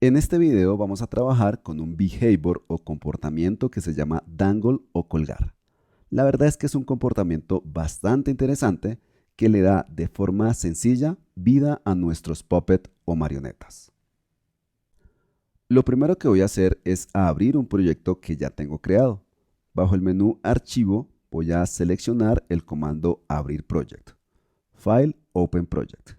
En este video vamos a trabajar con un behavior o comportamiento que se llama dangle o colgar. La verdad es que es un comportamiento bastante interesante que le da de forma sencilla vida a nuestros puppet o marionetas. Lo primero que voy a hacer es abrir un proyecto que ya tengo creado. Bajo el menú Archivo voy a seleccionar el comando Abrir Project. File, Open Project.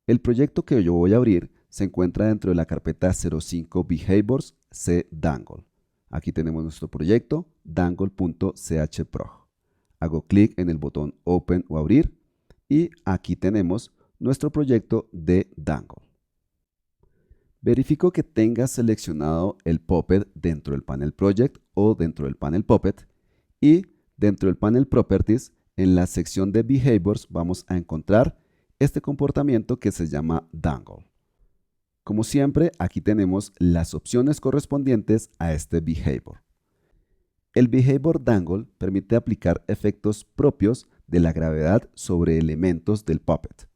El proyecto que yo voy a abrir se encuentra dentro de la carpeta 05 Behaviors C Dangle. Aquí tenemos nuestro proyecto dangle.chproj. Hago clic en el botón Open o Abrir y aquí tenemos nuestro proyecto de Dangle. Verifico que tenga seleccionado el Puppet dentro del panel Project o dentro del panel Puppet y dentro del panel Properties, en la sección de Behaviors vamos a encontrar este comportamiento que se llama Dangle. Como siempre, aquí tenemos las opciones correspondientes a este behavior. El behavior dangle permite aplicar efectos propios de la gravedad sobre elementos del puppet.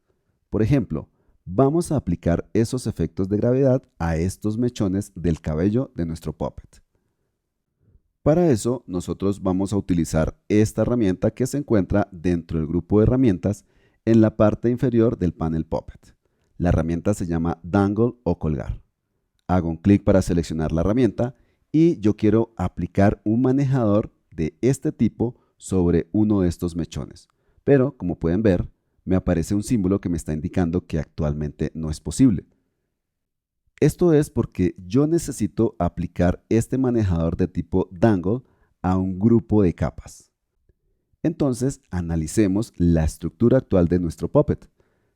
Por ejemplo, vamos a aplicar esos efectos de gravedad a estos mechones del cabello de nuestro puppet. Para eso, nosotros vamos a utilizar esta herramienta que se encuentra dentro del grupo de herramientas en la parte inferior del panel Puppet. La herramienta se llama Dangle o colgar. Hago un clic para seleccionar la herramienta y yo quiero aplicar un manejador de este tipo sobre uno de estos mechones. Pero, como pueden ver, me aparece un símbolo que me está indicando que actualmente no es posible. Esto es porque yo necesito aplicar este manejador de tipo Dangle a un grupo de capas. Entonces, analicemos la estructura actual de nuestro Puppet.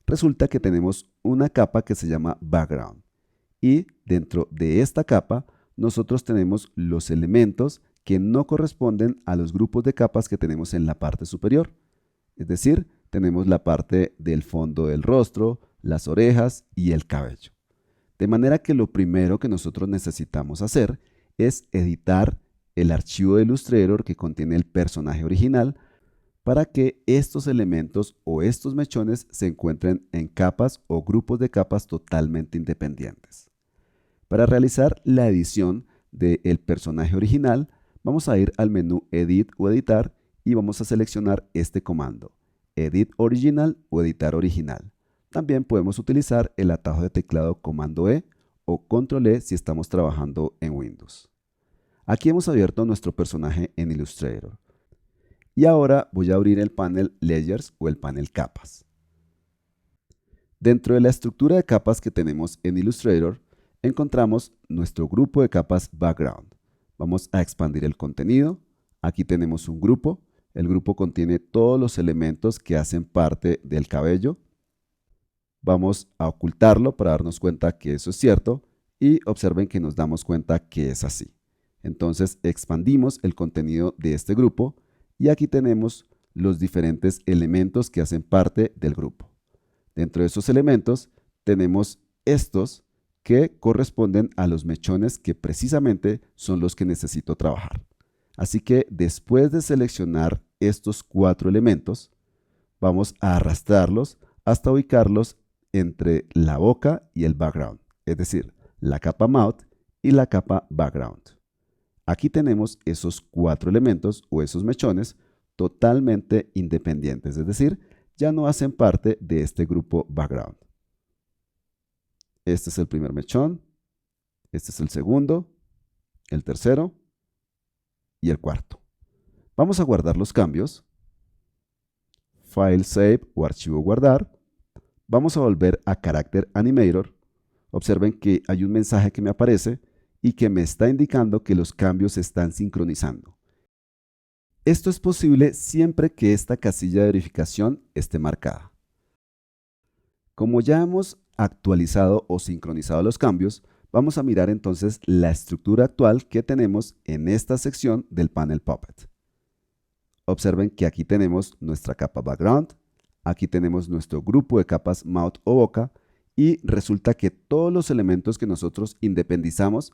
Resulta que tenemos una capa que se llama Background y dentro de esta capa nosotros tenemos los elementos que no corresponden a los grupos de capas que tenemos en la parte superior. Es decir, tenemos la parte del fondo del rostro, las orejas y el cabello. De manera que lo primero que nosotros necesitamos hacer es editar el archivo de Illustrator que contiene el personaje original para que estos elementos o estos mechones se encuentren en capas o grupos de capas totalmente independientes. Para realizar la edición del personaje original, vamos a ir al menú Edit o Editar y vamos a seleccionar este comando, Edit Original o Editar Original. También podemos utilizar el atajo de teclado Comando E o Control E si estamos trabajando en Windows. Aquí hemos abierto nuestro personaje en Illustrator. Y ahora voy a abrir el panel Layers o el panel Capas. Dentro de la estructura de capas que tenemos en Illustrator, encontramos nuestro grupo de capas Background. Vamos a expandir el contenido. Aquí tenemos un grupo. El grupo contiene todos los elementos que hacen parte del cabello. Vamos a ocultarlo para darnos cuenta que eso es cierto y observen que nos damos cuenta que es así. Entonces expandimos el contenido de este grupo y aquí tenemos los diferentes elementos que hacen parte del grupo. Dentro de esos elementos tenemos estos que corresponden a los mechones que precisamente son los que necesito trabajar. Así que después de seleccionar estos 4 elementos, vamos a arrastrarlos hasta ubicarlos entre la boca y el background, es decir, la capa mouth y la capa background. Aquí tenemos esos 4 elementos o esos mechones totalmente independientes, es decir, ya no hacen parte de este grupo background. Este es el primer mechón, este es el segundo, el tercero y el cuarto. Vamos a guardar los cambios. File Save o archivo guardar. Vamos a volver a Character Animator. Observen que hay un mensaje que me aparece y que me está indicando que los cambios se están sincronizando. Esto es posible siempre que esta casilla de verificación esté marcada. Como ya hemos actualizado o sincronizado los cambios, vamos a mirar entonces la estructura actual que tenemos en esta sección del panel Puppet. Observen que aquí tenemos nuestra capa Background, aquí tenemos nuestro grupo de capas Mouth o Boca y resulta que todos los elementos que nosotros independizamos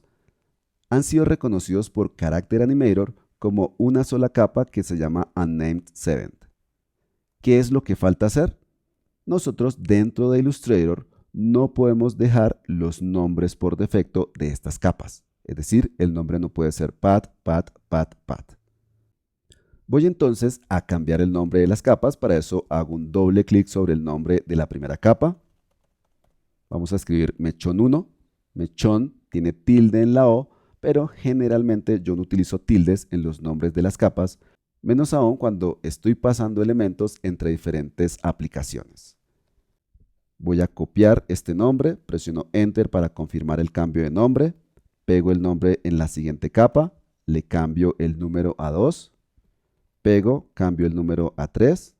han sido reconocidos por Character Animator como una sola capa que se llama Unnamed Seventh. ¿Qué es lo que falta hacer? Nosotros dentro de Illustrator no podemos dejar los nombres por defecto de estas capas. Es decir, el nombre no puede ser pad, pad, pad, pad. Voy entonces a cambiar el nombre de las capas. Para eso hago un doble clic sobre el nombre de la primera capa. Vamos a escribir mechón 1. Mechón tiene tilde en la O, pero generalmente yo no utilizo tildes en los nombres de las capas, menos aún cuando estoy pasando elementos entre diferentes aplicaciones. Voy a copiar este nombre, presiono Enter para confirmar el cambio de nombre, pego el nombre en la siguiente capa, le cambio el número a 2, pego, cambio el número a 3,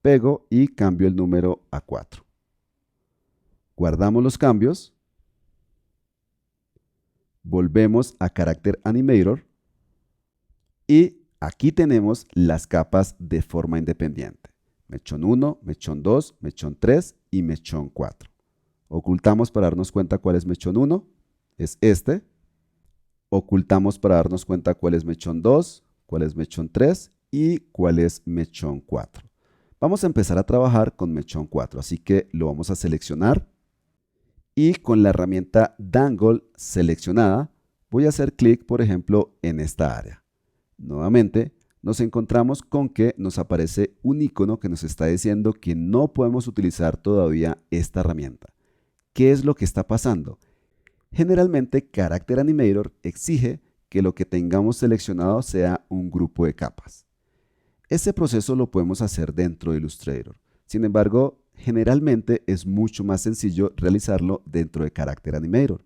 pego y cambio el número a 4. Guardamos los cambios, volvemos a Character Animator y aquí tenemos las capas de forma independiente. Mechón 1, mechón 2, mechón 3 y mechón 4. Ocultamos para darnos cuenta cuál es mechón 1, es este. Ocultamos para darnos cuenta cuál es mechón 2, cuál es mechón 3 y cuál es mechón 4. Vamos a empezar a trabajar con mechón 4, así que lo vamos a seleccionar y con la herramienta Dangle seleccionada voy a hacer clic, por ejemplo, en esta área. Nuevamente, nos encontramos con que nos aparece un icono que nos está diciendo que no podemos utilizar todavía esta herramienta. ¿Qué es lo que está pasando? Generalmente, Character Animator exige que lo que tengamos seleccionado sea un grupo de capas. Ese proceso lo podemos hacer dentro de Illustrator. Sin embargo, generalmente es mucho más sencillo realizarlo dentro de Character Animator.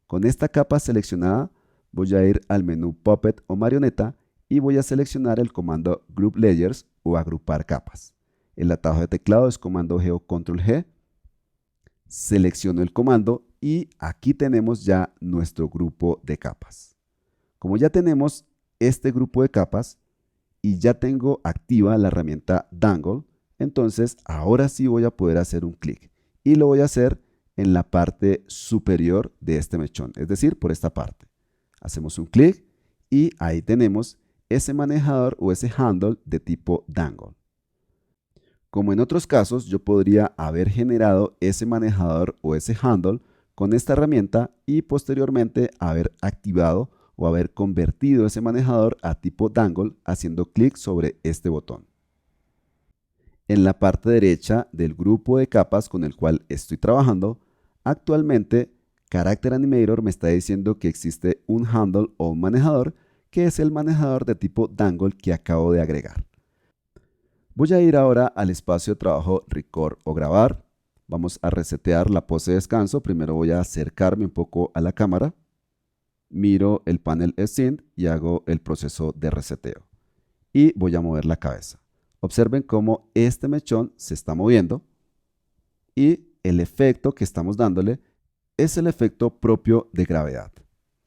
Con esta capa seleccionada, voy a ir al menú Puppet o Marioneta y voy a seleccionar el comando Group Layers o agrupar capas. El atajo de teclado es comando G o control G. Selecciono el comando y aquí tenemos ya nuestro grupo de capas. Como ya tenemos este grupo de capas y ya tengo activa la herramienta Dangle, entonces ahora sí voy a poder hacer un clic y lo voy a hacer en la parte superior de este mechón, es decir, por esta parte. Hacemos un clic y ahí tenemos ese manejador o ese handle de tipo Dangle. Como en otros casos, yo podría haber generado ese manejador o ese handle con esta herramienta y posteriormente haber activado o haber convertido ese manejador a tipo Dangle haciendo clic sobre este botón. En la parte derecha del grupo de capas con el cual estoy trabajando, actualmente Character Animator me está diciendo que existe un handle o un manejador que es el manejador de tipo Dangle que acabo de agregar. Voy a ir ahora al espacio de trabajo Record o Grabar. Vamos a resetear la pose de descanso. Primero voy a acercarme un poco a la cámara. Miro el panel Scene y hago el proceso de reseteo. Y voy a mover la cabeza. Observen cómo este mechón se está moviendo y el efecto que estamos dándole es el efecto propio de gravedad.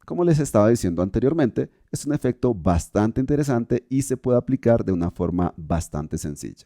Como les estaba diciendo anteriormente, es un efecto bastante interesante y se puede aplicar de una forma bastante sencilla.